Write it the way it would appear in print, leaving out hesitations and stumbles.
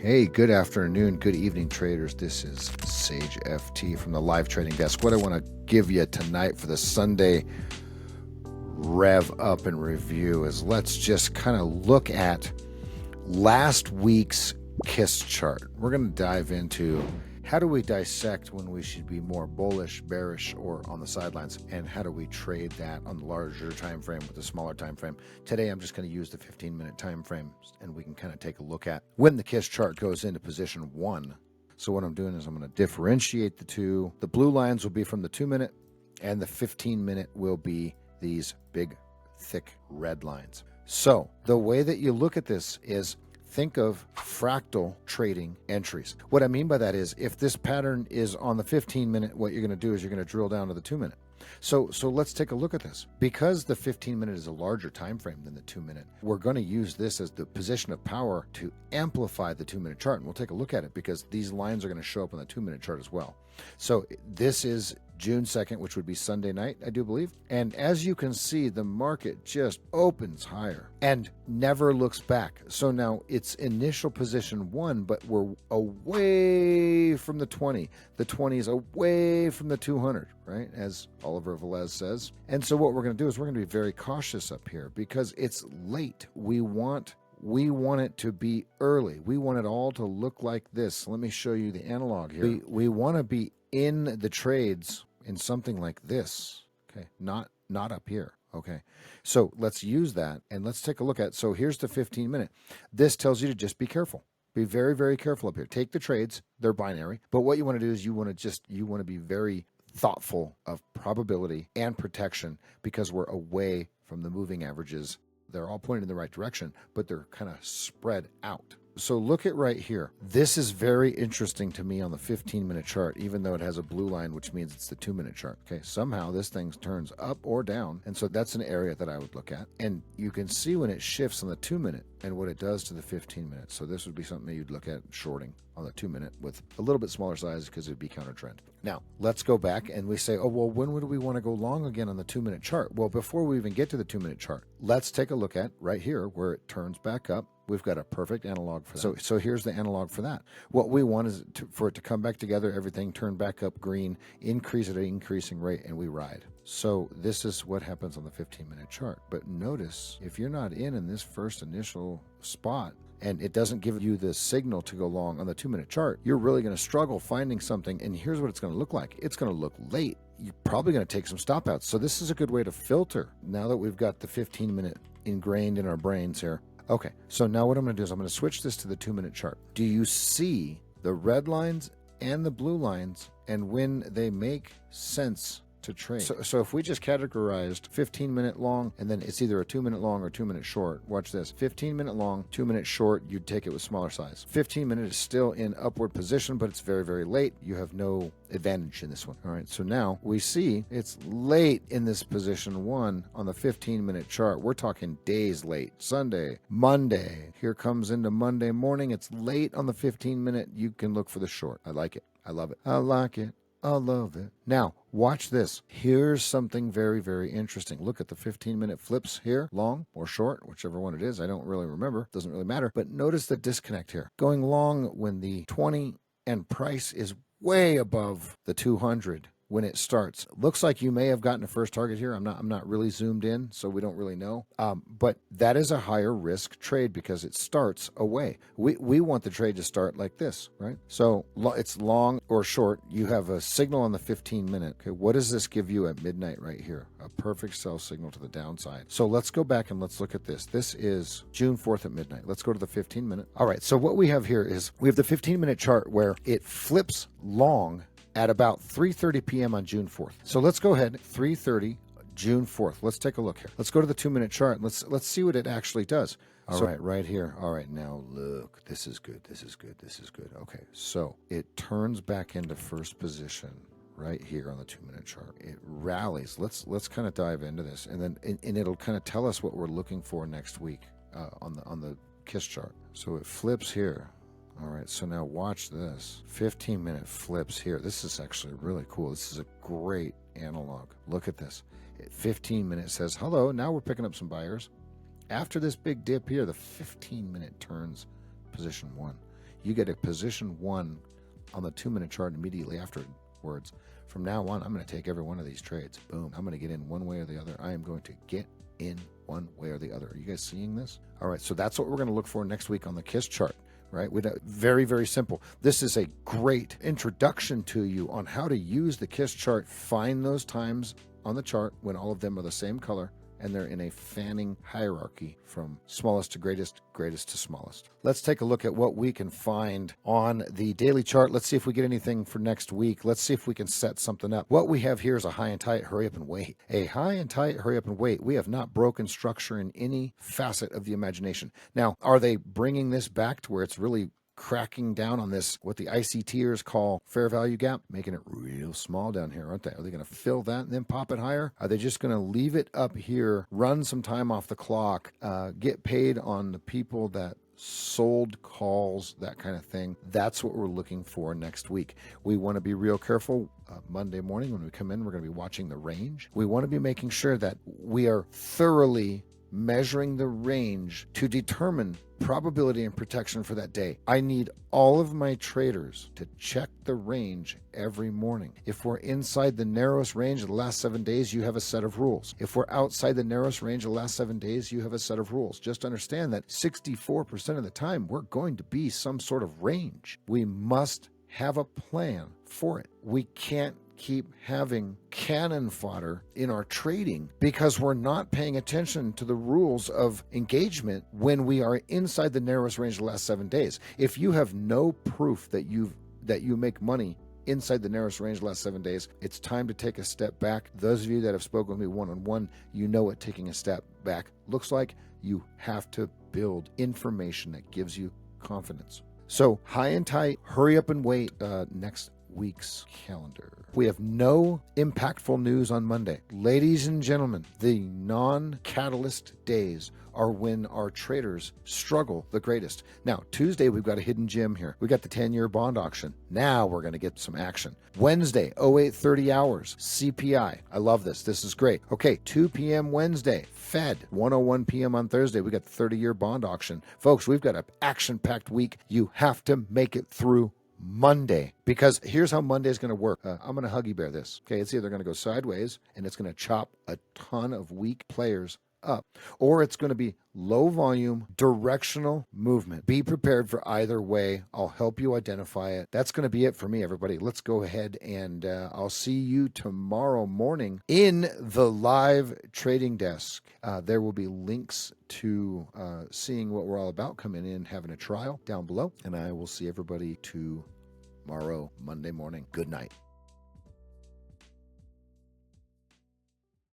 Hey, good afternoon, good evening, traders. This is Sage FT from the live trading desk. What I want to give you tonight for the Sunday rev up and review is let's just kind of look at last week's K.I.S.S chart. We're going to dive into how do we dissect when we should be more bullish, bearish, or on the sidelines, and how do we trade that on the larger time frame with the smaller time frame. Today, I'm just going to use the 15-minute time frame, and we can kind of take a look at when the K.I.S.S chart goes into position 1. So what I'm doing is I'm going to differentiate the two. The blue lines will be from the 2-minute, and the 15-minute will be these big, thick red lines. So the way that you look at this is think of fractal trading entries. What I mean by that is if this pattern is on the 15-minute, what you're going to do is you're going to drill down to the 2-minute. So let's take a look at this. Because the 15-minute is a larger time frame than the 2-minute, we're going to use this as the position of power to amplify the 2-minute chart. And we'll take a look at it because these lines are going to show up on the 2-minute chart as well. So this is June 2nd, which would be Sunday night, I do believe. And as you can see, the market just opens higher and never looks back. So now it's initial position 1, but we're away from the 20. The 20 is away from the 200, right? As Oliver Velez says. And so what we're going to do is we're going to be very cautious up here because it's late. We want it to be early. We want it all to look like this. Let me show you the analog here. We want to be in the trades in something like this, okay, not up here. Okay, so let's use that and let's take a look at. So here's the 15-minute. This tells you to just be careful. Be very, very careful up here. Take the trades; they're binary. But what you want to do is you want to be very thoughtful of probability and protection because we're away from the moving averages. They're all pointed in the right direction, but they're kind of spread out. So look at right here. This is very interesting to me on the 15-minute chart, even though it has a blue line, which means it's the 2-minute chart. Okay, somehow this thing turns up or down. And so that's an area that I would look at. And you can see when it shifts on the 2-minute and what it does to the 15-minute. So this would be something that you'd look at shorting on the 2-minute with a little bit smaller size because it would be counter trend. Now, let's go back and we say, oh, well, when would we want to go long again on the 2-minute chart? Well, before we even get to the 2-minute chart, let's take a look at right here where it turns back up. We've got a perfect analog for that. So here's the analog for that. What we want is for it to come back together, everything turn back up green, increase at an increasing rate, and we ride. So this is what happens on the 15-minute chart. But notice, if you're not in this first initial spot, and it doesn't give you the signal to go long on the 2-minute chart, you're really going to struggle finding something. And here's what it's going to look like. It's going to look late. You're probably going to take some stop outs. So this is a good way to filter now that we've got the 15-minute ingrained in our brains here. Okay, so now what I'm going to do is I'm going to switch this to the 2-minute chart. Do you see the red lines and the blue lines and when they make sense to trade? So if we just categorized 15-minute long and then it's either a 2-minute long or 2-minute short. Watch this. 15-minute long, 2-minute short, you'd take it with smaller size. 15-minute is still in upward position, but it's very, very late. You have no advantage in this one. All right, so now we see it's late in this position 1 on the 15-minute chart. We're talking days late. Sunday, Monday. Here comes into Monday morning. It's late on the 15-minute. You can look for the short. I like it. I love it. I like it. I love it. Now, watch this. Here's something very, very interesting. Look at the 15-minute flips here, long or short, whichever one it is. I don't really remember. Doesn't really matter. But notice the disconnect here. Going long when the 20 and price is way above the 200 when it starts. Looks like you may have gotten a first target here. I'm not really zoomed in, so we don't really know. But that is a higher risk trade because it starts away. We want the trade to start like this, right? So it's long or short. You have a signal on the 15-minute. Okay, what does this give you at midnight right here? A perfect sell signal to the downside. So let's go back and let's look at this. This is June 4th at midnight. Let's go to the 15-minute. All right, so what we have here is we have the 15-minute chart where it flips long at about 3:30 p.m. on June 4th. So let's go ahead, 3:30 June 4th. Let's take a look here. Let's go to the 2-minute chart and let's see what it actually does. All right, right here. All right, now look. This is good. This is good. This is good. Okay, so it turns back into first position right here on the 2-minute chart. It rallies. Let's kind of dive into this, and then and it'll kind of tell us what we're looking for next week on the K.I.S.S chart. So it flips here. All right, so now watch this. 15-minute flips here. This is actually really cool. This is a great analog. Look at this. 15-minute says, hello, now we're picking up some buyers. After this big dip here, the 15-minute turns position 1. you get a position 1 on the 2-minute chart immediately afterwards. From now on, I'm going to take every one of these trades. Boom. I'm going to get in one way or the other. I am going to get in one way or the other. Are you guys seeing this? All right. So that's what we're going to look for next week on the K.I.S.S chart. Right? Very, very simple. This is a great introduction to you on how to use the K.I.S.S chart. Find those times on the chart when all of them are the same color and they're in a fanning hierarchy from smallest to greatest, greatest to smallest. Let's take a look at what we can find on the daily chart. Let's see if we get anything for next week. Let's see if we can set something up. What we have here is a high and tight, hurry up and wait. A high and tight, hurry up and wait. We have not broken structure in any facet of the imagination. Now, are they bringing this back to where it's really cracking down on this, what the ICTers call fair value gap, making it real small down here, aren't they? Are they going to fill that and then pop it higher? Are they just going to leave it up here, run some time off the clock, get paid on the people that sold calls, that kind of thing? That's what we're looking for next week. We want to be real careful. Monday morning when we come in, we're going to be watching the range. We want to be making sure that we are thoroughly measuring the range to determine probability and protection for that day. I need all of my traders to check the range every morning. If we're inside the narrowest range of the last 7 days, you have a set of rules. If we're outside the narrowest range of the last 7 days, you have a set of rules. Just understand that 64% of the time, we're going to be some sort of range. We must have a plan for it. We can't keep having cannon fodder in our trading because we're not paying attention to the rules of engagement when we are inside the narrowest range of the last 7 days. If you have no proof that you make money inside the narrowest range of the last 7 days, it's time to take a step back. Those of you that have spoken with me one-on-one, you know what taking a step back looks like. You have to build information that gives you confidence. So high and tight, hurry up and wait. Next week's calendar. We have no impactful news on Monday. Ladies and gentlemen, the non-catalyst days are when our traders struggle the greatest. Now, Tuesday, we've got a hidden gem here. We got the 10-year bond auction. Now we're going to get some action. Wednesday, 0830 hours, CPI. I love this. This is great. Okay, 2 p.m. Wednesday, Fed. 1:01 p.m. on Thursday, we got the 30-year bond auction. Folks, we've got an action-packed week. You have to make it through Monday, because here's how Monday is going to work. I'm going to Huggy Bear this. Okay, it's either going to go sideways and it's going to chop a ton of weak players up, or it's going to be low volume directional movement. Be prepared for either way. I'll help you identify it. That's going to be it for me, everybody. Let's go ahead and I'll see you tomorrow morning in the live trading desk. There will be links to seeing what we're all about, coming in, having a trial down below, and I will see everybody tomorrow, Monday morning. Good night.